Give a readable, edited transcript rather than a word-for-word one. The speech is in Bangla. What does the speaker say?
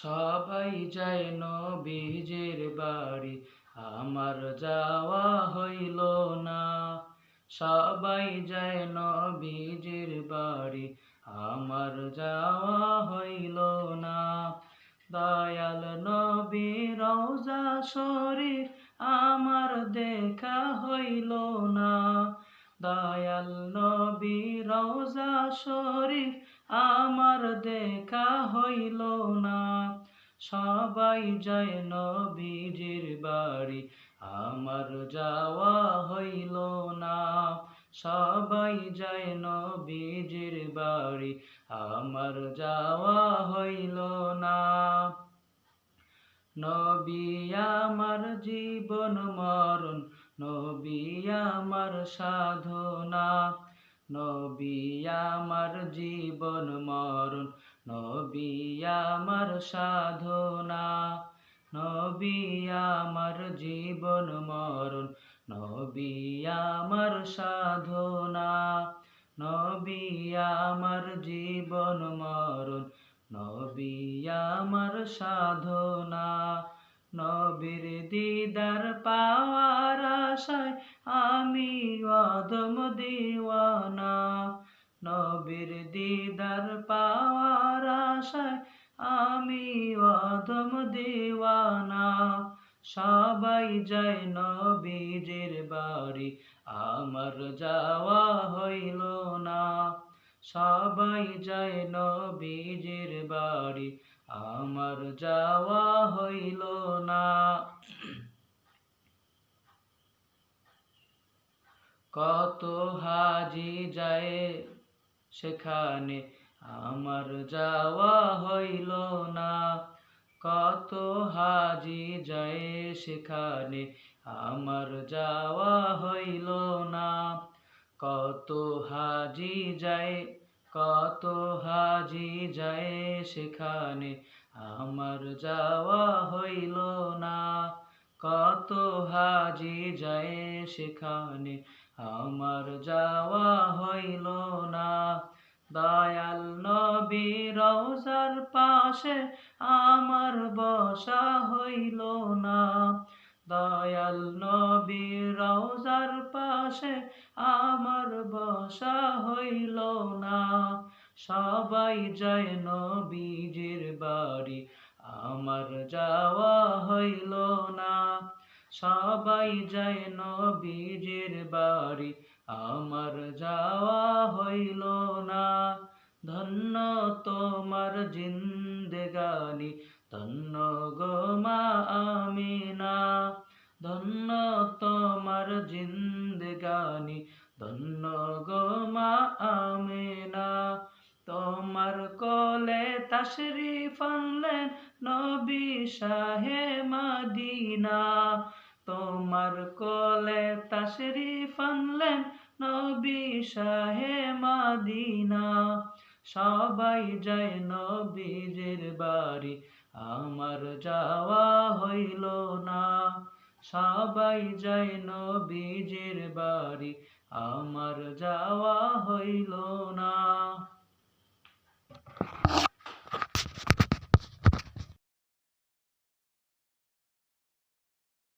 সবাই যায় নবীজির বাড়ি, আমার যাওয়া হইল না। সবাই যায় নবীজির বাড়ি, আমার যাওয়া হইল না। দয়াল নবী রওজা শরীফ আমার দেখা হইল না। দয়াল নবী রওজা শরীফ আমার দেখা হইল না। সবাই যায় নবীজির বাড়ি, আমার যাওয়া হইল না। সবাই যায় নবীজির বাড়ি, আমার যাওয়া হইল না। নবী আমার জীবন মরণ, নবী আমার সাধনা। নবী আমার জীবন মরণ, নবী আমার সাধনা। নবী আমার জীবন মরণ, নবী আমার সাধনা। নবী আমার জীবন মরণ, নবী আমার সাধনা। নবীর দিদার পাওয়ার আশায় আমি অদম দিওয়ানা। নবীর দিদার পাওয়ার আশায় আমি অদম দিওয়ানা। সবাই যায় নবীজির বাড়ি, আমার যাওয়া হইল না। সবাই যায় নবীজির বাড়ি, আমার যাওয়া হইল না। কত হাজি যায় সেখানে, আমার যাওয়া হইল না। কত হাজি যায় সেখানে, আমার যাওয়া হইল না। কত হাজি যায়, কত হাজি যায় সেখানে, আমার যাওয়া হইল না। কত হাজি যায় সেখানে, আমার যাওয়া হইল না। দয়াল নবী রওজার পাশে আমার বসা হইল না। দয়াল নবী রওজার পাশে আমার বসা হইল না। সবাই যায় নবীজির বাড়ি, আমার যাওয়া হইল না। সবাই যায় নবীজির বাড়ি, আমার যাওয়া হইল না। ধন্য তোমার জিন্দেগানি, ধন্য গো মা আমিনা। ধন্য তোমার জিন্দেগানি, ধন্য গো মা আমিনা। তোমার কোলে তাশরিফ আনলেন নবী শাহে মদিনা। তোমার কোলে তাশরিফ আনলেন নবী শাহে মদিনা। সবাই যায় নবীজির বাড়ি, আমার যাওয়া হইল না। সবাই যায় নবীজির বাড়ি, আমার যাওয়া হইল না।